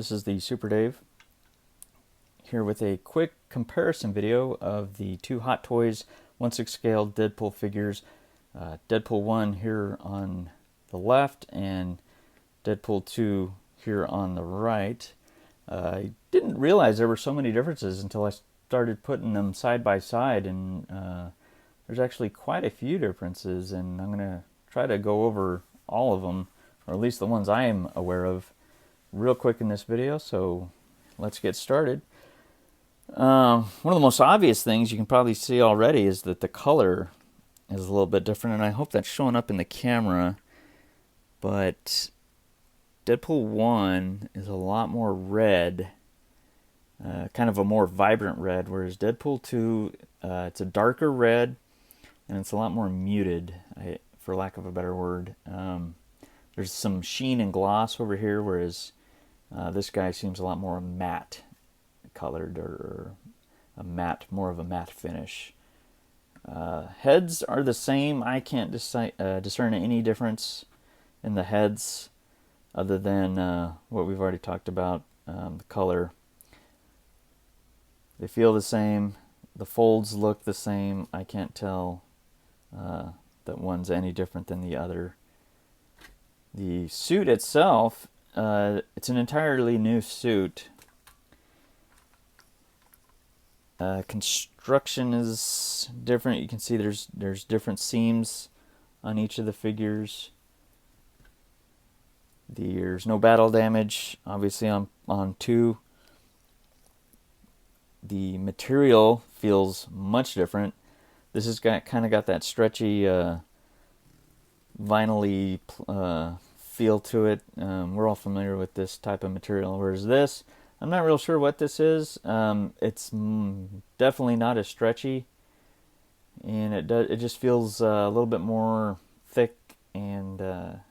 This is the Super Dave here with a quick comparison video of the two Hot Toys 1/6 scale Deadpool figures. Deadpool 1 here on the left and Deadpool 2 here on the right. I didn't realize there were so many differences until I started putting them side by side, and there's actually quite a few differences, and I'm going to try to go over all of them, or at least the ones I am aware of, real quick in this video. So let's get started. One of the most obvious things you can probably see already is that the color is a little bit different, and I hope that's showing up in the camera, but Deadpool 1 is a lot more red, kind of a more vibrant red, whereas Deadpool 2, it's a darker red, and it's a lot more muted, for lack of a better word. There's some sheen and gloss over here, whereas this guy seems a lot more matte colored, or more of a matte finish. Heads are the same. I can't discern any difference in the heads other than what we've already talked about, the color. They feel the same. The folds look the same. I can't tell that one's any different than the other. The suit itself, it's an entirely new suit. Construction is different. You can see there's different seams on each of the figures. There's no battle damage, obviously, on 2. The material feels much different. This has kind of got that stretchy, vinyl-y feel to it. We're all familiar with this type of material, whereas this, I'm not real sure what this is. It's definitely not as stretchy, and it just feels a little bit more thick and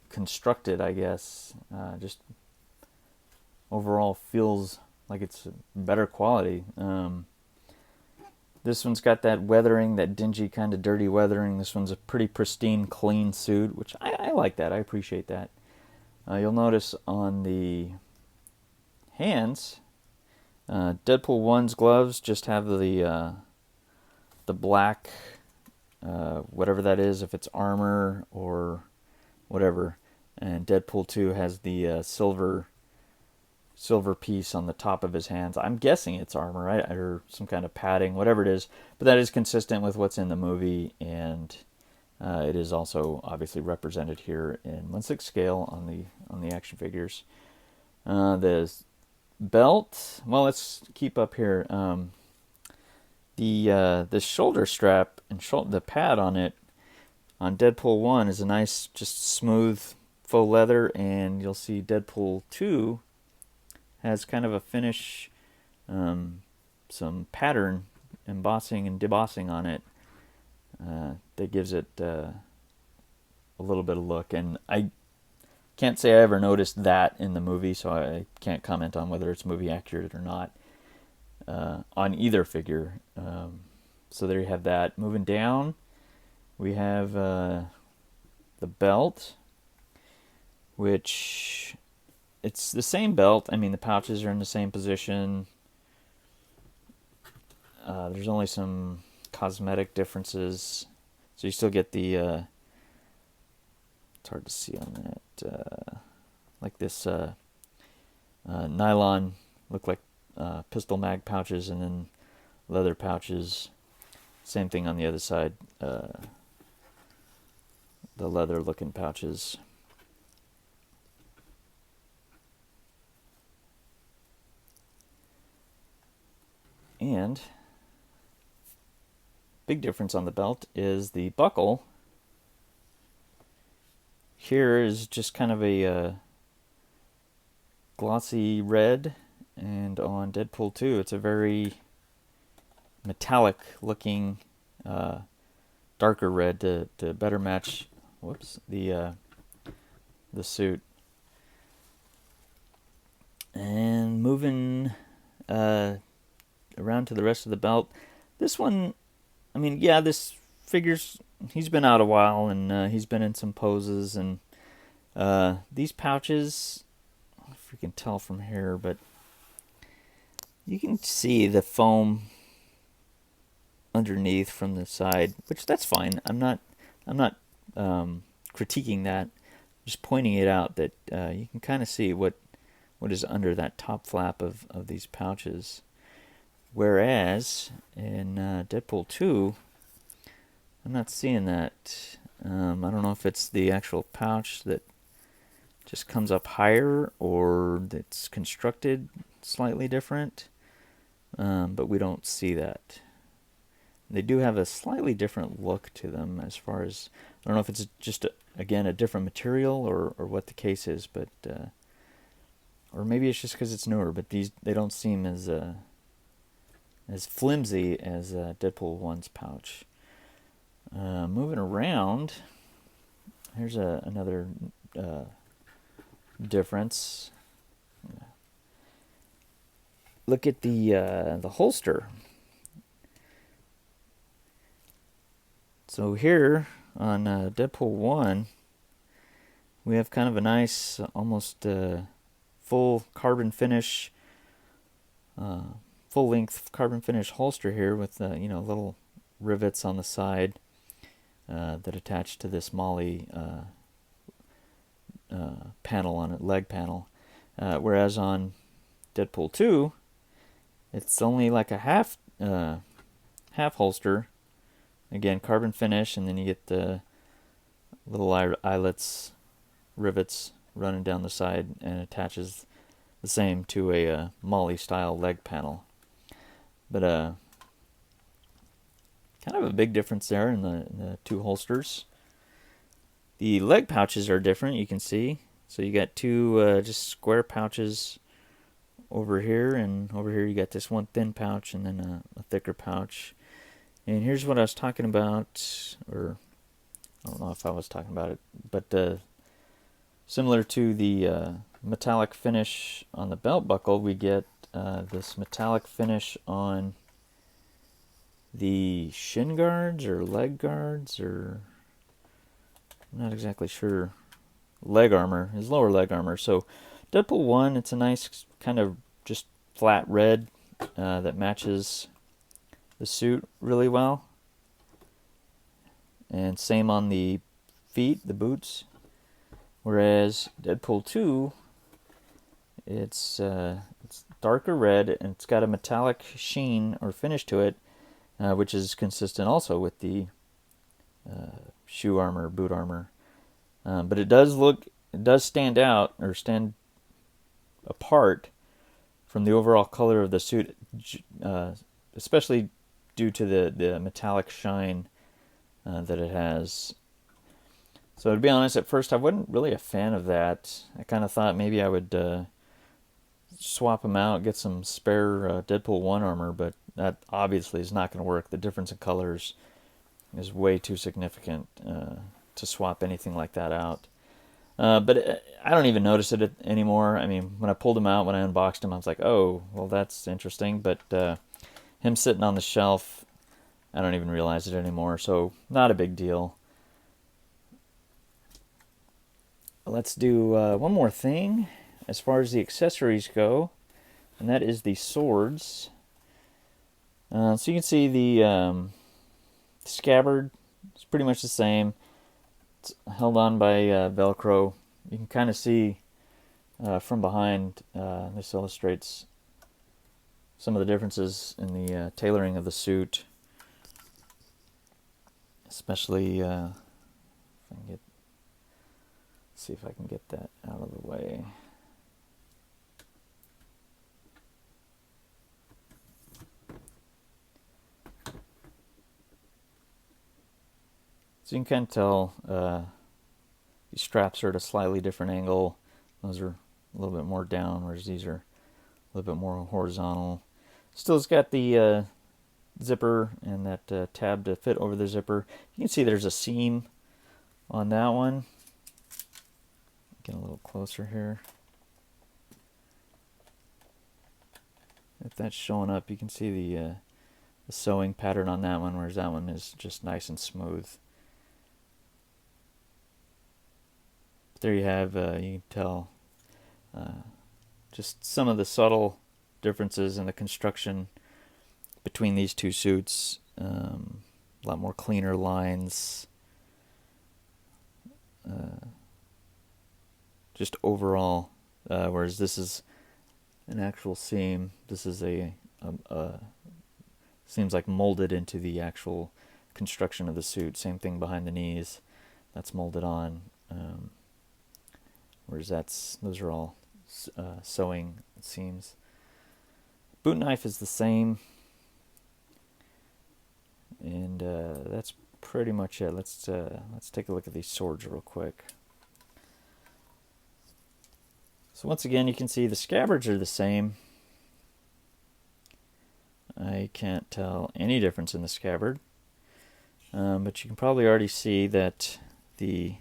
constructed, I guess. Just overall feels like it's better quality. This one's got that weathering, that dingy kind of dirty weathering. This one's a pretty pristine, clean suit, which I like that. I appreciate that. You'll notice on the hands, Deadpool 1's gloves just have the black, whatever that is, if it's armor or whatever, and Deadpool 2 has the silver piece on the top of his hands. I'm guessing it's armor, right? Or some kind of padding, whatever it is, but that is consistent with what's in the movie, and it is also obviously represented here in 1/6 scale on the action figures. The belt, well, let's keep up here. The shoulder strap and the pad on it on Deadpool 1 is a nice, just smooth faux leather, and you'll see Deadpool 2 has kind of a finish, some pattern embossing and debossing on it that gives it a little bit of look. And I can't say I ever noticed that in the movie, so I can't comment on whether it's movie accurate or not on either figure. So there you have that. Moving down, we have the belt, which it's the same belt. I mean, the pouches are in the same position. There's only some cosmetic differences, so you still get the it's hard to see on that, like this nylon, look like pistol mag pouches, and then leather pouches. Same thing on the other side, the leather looking pouches. And big difference on the belt is the buckle. Here is just kind of a glossy red, and on Deadpool 2 it's a very metallic looking darker red to better match the suit. And moving around to the rest of the belt, this one, I mean, yeah, this figures, he's been out a while, and he's been in some poses, and these pouches if you can tell from here, but you can see the foam underneath from the side, which that's fine. I'm not critiquing that. Just pointing it out that you can kind of see what is under that top flap of these pouches. Whereas in Deadpool 2, I'm not seeing that. I don't know if it's the actual pouch that just comes up higher or that's constructed slightly different, but we don't see that. They do have a slightly different look to them as far as, I don't know if it's just, again, a different material or what the case is, but, or maybe it's just because it's newer, but they don't seem as flimsy as Deadpool 1's pouch. Moving around, here's another difference. Look at the holster. So here on Deadpool 1, we have kind of a nice, almost full carbon finish, full-length carbon finish holster here with little rivets on the side that attach to this MOLLE panel on it, leg panel. Whereas on Deadpool 2, it's only like a half holster. Again, carbon finish, and then you get the little eyelets, rivets running down the side, and attaches the same to a MOLLE style leg panel. But kind of a big difference there in the two holsters. The leg pouches are different, you can see. So you got two just square pouches over here, and over here you got this one thin pouch and then a thicker pouch. And here's what I was talking about, or I don't know if I was talking about it, but similar to the metallic finish on the belt buckle, we get this metallic finish on the shin guards or leg guards, or I'm not exactly sure. Leg armor, his lower leg armor. So Deadpool 1, it's a nice kind of just flat red that matches the suit really well. And same on the feet, the boots. Whereas Deadpool 2, it's darker red, and it's got a metallic sheen or finish to it, which is consistent also with the shoe armor, boot armor. But it does stand out or stand apart from the overall color of the suit, especially due to the metallic shine that it has. So to be honest, at first I wasn't really a fan of that. I kind of thought maybe I would swap them out, get some spare Deadpool 1 armor, but that obviously is not going to work. The difference in colors is way too significant to swap anything like that out. But I don't even notice it anymore. I mean, when I pulled him out, when I unboxed him, I was like, oh, well, that's interesting. But him sitting on the shelf, I don't even realize it anymore. So not a big deal. Let's do one more thing as far as the accessories go, and that is the swords. So you can see the scabbard is pretty much the same. It's held on by Velcro. You can kind of see from behind. This illustrates some of the differences in the tailoring of the suit, especially see if I can get that out of the way. So you can kind of tell these straps are at a slightly different angle. Those are a little bit more down, whereas these are a little bit more horizontal. Still, it's got the zipper and that tab to fit over the zipper. You can see there's a seam on that one. Get a little closer here. If that's showing up, you can see the sewing pattern on that one, whereas that one is just nice and smooth. There you have, you can tell just some of the subtle differences in the construction between these two suits. A lot more cleaner lines. Just overall, whereas this is an actual seam. This is seems like molded into the actual construction of the suit. Same thing behind the knees. That's molded on. Whereas those are all sewing seams. Boot knife is the same, and that's pretty much it. Let's take a look at these swords real quick. So once again, you can see the scabbards are the same. I can't tell any difference in the scabbard, but you can probably already see that the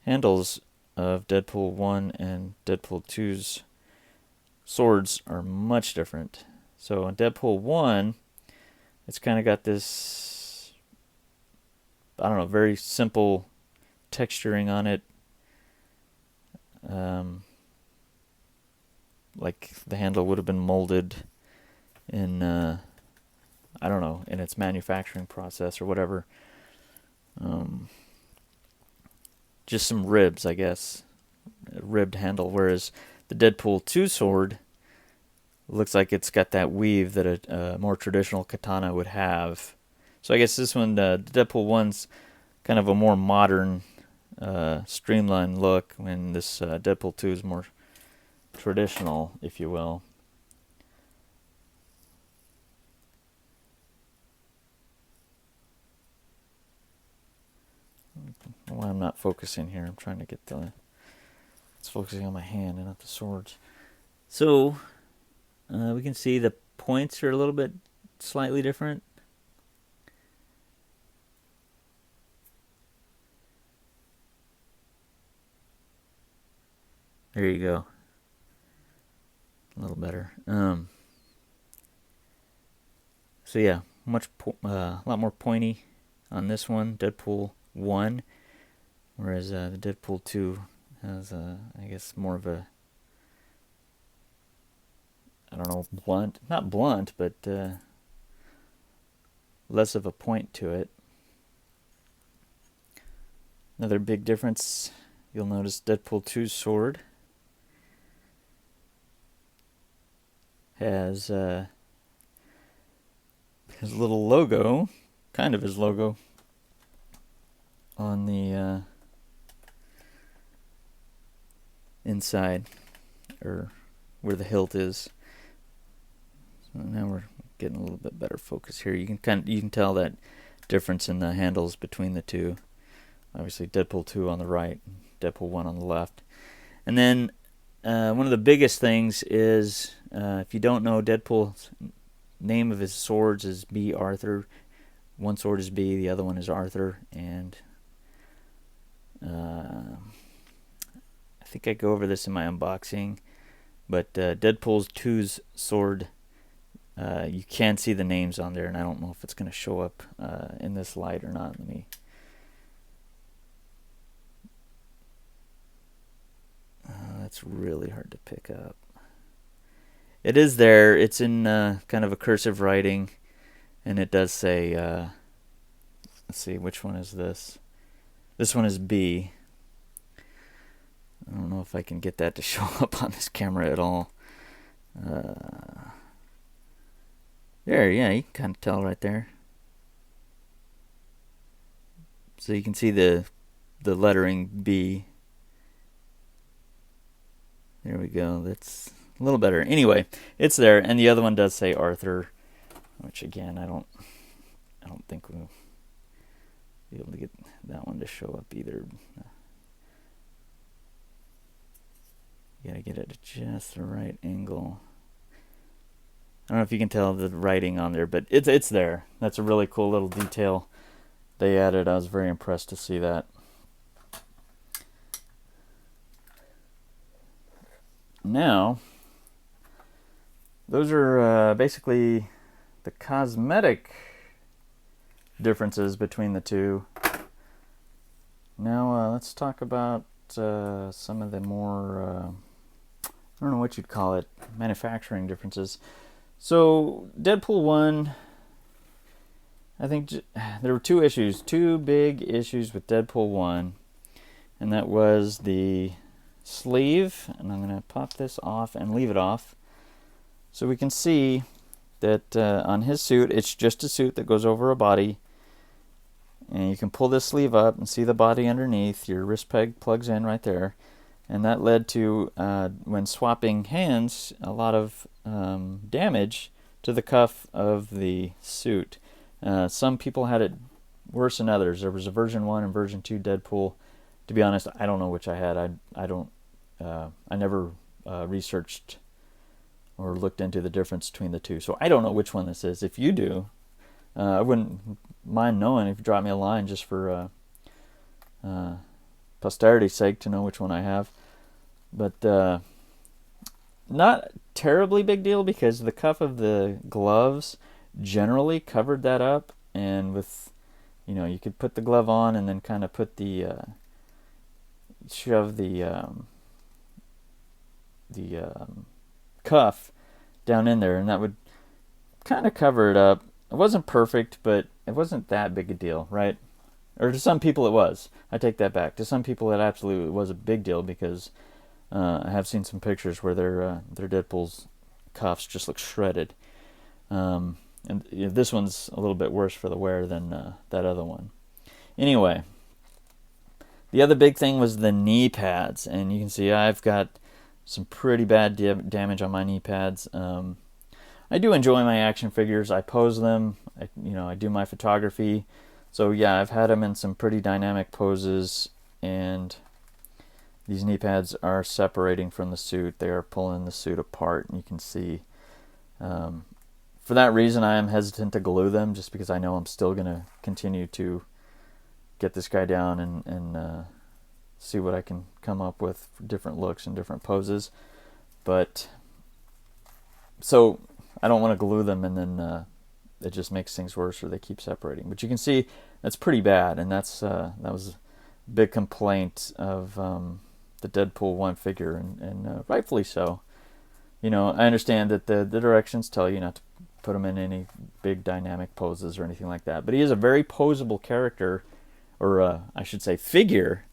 handles of Deadpool 1 and Deadpool 2's swords are much different. So in Deadpool 1, it's kind of got this, I don't know, very simple texturing on it. Like the handle would have been molded in, I don't know, in its manufacturing process or whatever. Just some ribs, I guess. A ribbed handle, whereas the Deadpool 2 sword looks like it's got that weave that a more traditional katana would have. So I guess this one, the Deadpool 1's kind of a more modern, streamlined look, when this Deadpool 2 is more traditional, if you will. Why I'm not focusing here. I'm trying to get it's focusing on my hand and not the swords. So we can see the points are a little bit slightly different. There you go. A little better. So yeah, a lot more pointy on this one, Deadpool 1, whereas the Deadpool 2 has, I guess, more of a, I don't know, blunt, not blunt, but less of a point to it. Another big difference, you'll notice Deadpool 2's sword has his little logo, kind of his logo, on the inside, or where the hilt is. So now we're getting a little bit better focus here. You can tell that difference in the handles between the two. Obviously, Deadpool 2 on the right, Deadpool 1 on the left. And then one of the biggest things is, if you don't know, Deadpool's name of his swords is B. Arthur. One sword is B, the other one is Arthur, and I think I go over this in my unboxing, but Deadpool 2's sword, you can see the names on there, and I don't know if it's going to show up in this light or not. That's really hard to pick up. It is there. It's in kind of a cursive writing, and it does say, let's see, which one is this? This one is B. I don't know if I can get that to show up on this camera at all. There, yeah, you can kind of tell right there. So you can see the lettering B. There we go. That's a little better. Anyway, it's there, and the other one does say Arthur, which again, I don't think we'll be able to get that one to show up either. You gotta get it at just the right angle. I don't know if you can tell the writing on there, but it's there. That's a really cool little detail they added. I was very impressed to see that. Now, those are basically the cosmetic differences between the two. Now let's talk about some of the more I don't know what you'd call it, manufacturing differences. So Deadpool 1, I think there were two big issues with Deadpool 1, and that was the sleeve, and I'm going to pop this off and leave it off. So we can see that on his suit, it's just a suit that goes over a body, and you can pull this sleeve up and see the body underneath. Your wrist peg plugs in right there, and that led to, when swapping hands, a lot of damage to the cuff of the suit. Some people had it worse than others. There was a version 1 and version 2 Deadpool. To be honest, I don't know which I had. I never researched or looked into the difference between the two, so I don't know which one this is. If you do, I wouldn't mind knowing if you drop me a line just for posterity's sake to know which one I have. But not terribly big deal, because the cuff of the gloves generally covered that up, and with, you could put the glove on and then kind of put the shove the cuff down in there, and that would kind of cover it up. It wasn't perfect, but it wasn't that big a deal, right? Or to some people it was. I take that back. To some people it absolutely was a big deal, because I have seen some pictures where their Deadpool's cuffs just look shredded. And this one's a little bit worse for the wear than that other one. Anyway, the other big thing was the knee pads, and you can see I've got some pretty bad damage on my knee pads. I do enjoy my action figures. I pose them. I do my photography. So yeah, I've had them in some pretty dynamic poses, and these knee pads are separating from the suit. They are pulling the suit apart, and you can see. For that reason, I am hesitant to glue them, just because I know I'm still going to continue to get this guy down and see what I can come up with for different looks and different poses. But so I don't want to glue them, and then it just makes things worse, or they keep separating. But you can see that's pretty bad, and that was a big complaint of the Deadpool 1 figure, and rightfully so. I understand that the directions tell you not to put him in any big dynamic poses or anything like that, but he is a very posable character, or I should say figure,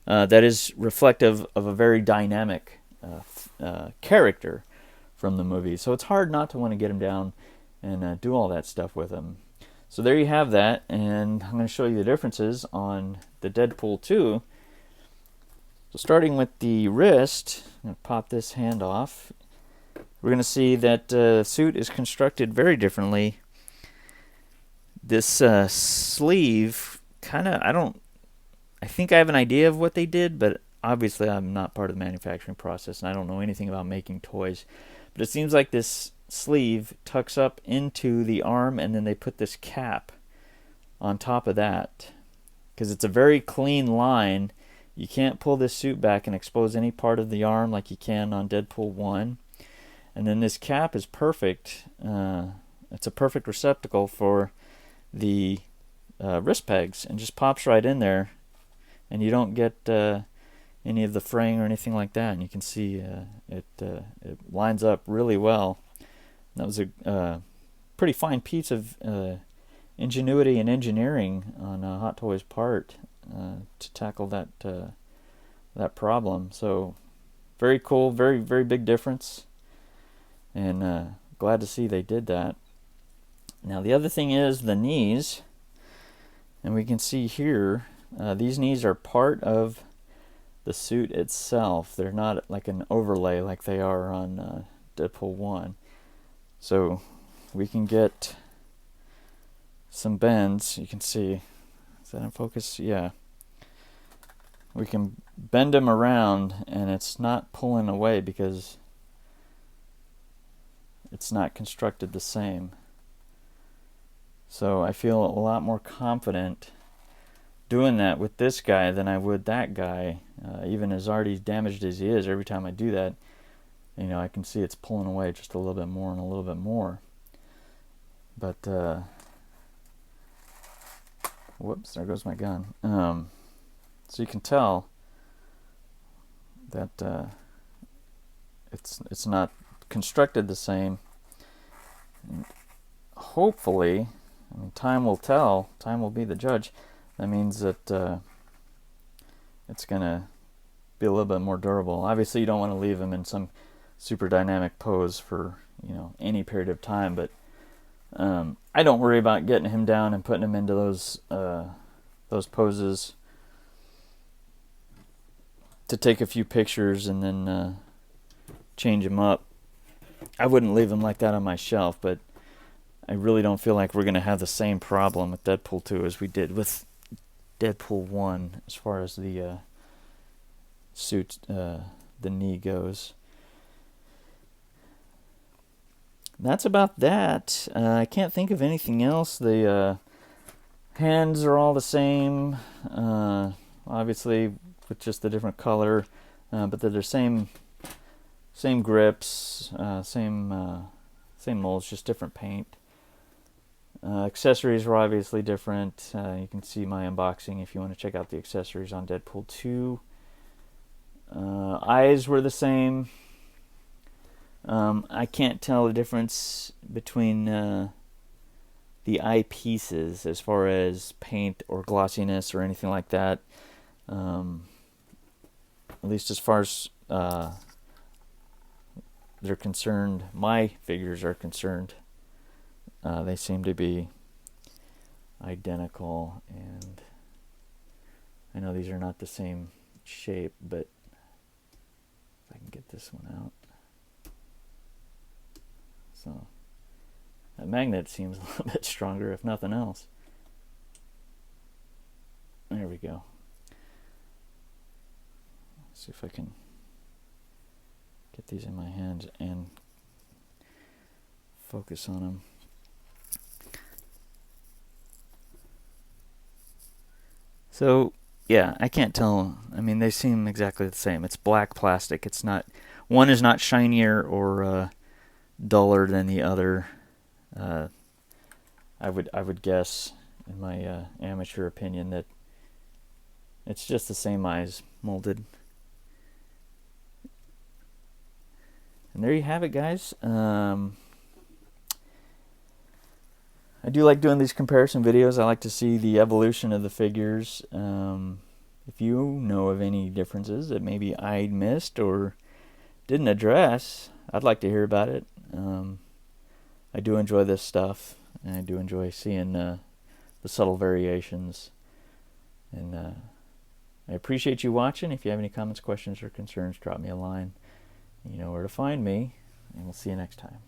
that is reflective of a very dynamic character from the movie. So it's hard not to want to get him down and do all that stuff with him. So there you have that, and I'm going to show you the differences on the Deadpool 2. So starting with the wrist, I'm going to pop this hand off. We're going to see that the suit is constructed very differently. This sleeve, I think I have an idea of what they did, but obviously I'm not part of the manufacturing process, and I don't know anything about making toys. But it seems like this sleeve tucks up into the arm, and then they put this cap on top of that, because it's a very clean line. You can't pull this suit back and expose any part of the arm like you can on Deadpool 1. And then this cap is perfect. It's a perfect receptacle for the wrist pegs, and just pops right in there, and you don't get any of the fraying or anything like that. And you can see it lines up really well. That was a pretty fine piece of ingenuity and engineering on Hot Toys' part to tackle that problem. So very cool, very, very big difference, and glad to see they did that. Now the other thing is the knees, and we can see here these knees are part of the suit itself. They're not like an overlay like they are on Deadpool 1. So we can get some bends. You can see, is that in focus? Yeah. We can bend them around, and it's not pulling away because it's not constructed the same. So I feel a lot more confident doing that with this guy than I would that guy. Even as already damaged as he is, every time I do that, I can see it's pulling away just a little bit more and a little bit more. But whoops, there goes my gun. So you can tell that it's not constructed the same. And hopefully, I mean, time will tell. Time will be the judge. That means that it's gonna be a little bit more durable. Obviously, you don't want to leave him in some super dynamic pose for any period of time, but I don't worry about getting him down and putting him into those poses to take a few pictures and then change him up. I wouldn't leave him like that on my shelf, but I really don't feel like we're going to have the same problem with Deadpool 2 as we did with Deadpool 1 as far as the suit, the knee goes. That's about that. I can't think of anything else. The hands are all the same, obviously with just the different color, but they're the same grips, same molds, just different paint. Accessories were obviously different. You can see my unboxing if you want to check out the accessories on Deadpool 2. Eyes were the same. I can't tell the difference between the eye pieces as far as paint or glossiness or anything like that. At least as far as they're concerned, my figures are concerned. They seem to be identical, and I know these are not the same shape, but if I can get this one out. So that magnet seems a little bit stronger, if nothing else. There we go. Let's see if I can get these in my hands and focus on them. So yeah, I can't tell. I mean, they seem exactly the same. It's black plastic. It's not. One is not shinier or duller than the other. I would guess, in my amateur opinion, that it's just the same eyes molded. And there you have it, guys. I do like doing these comparison videos. I like to see the evolution of the figures. If you know of any differences that maybe I missed or didn't address, I'd like to hear about it. I do enjoy this stuff, and I do enjoy seeing the subtle variations. And I appreciate you watching. If you have any comments, questions, or concerns, drop me a line. You know where to find me, and we'll see you next time.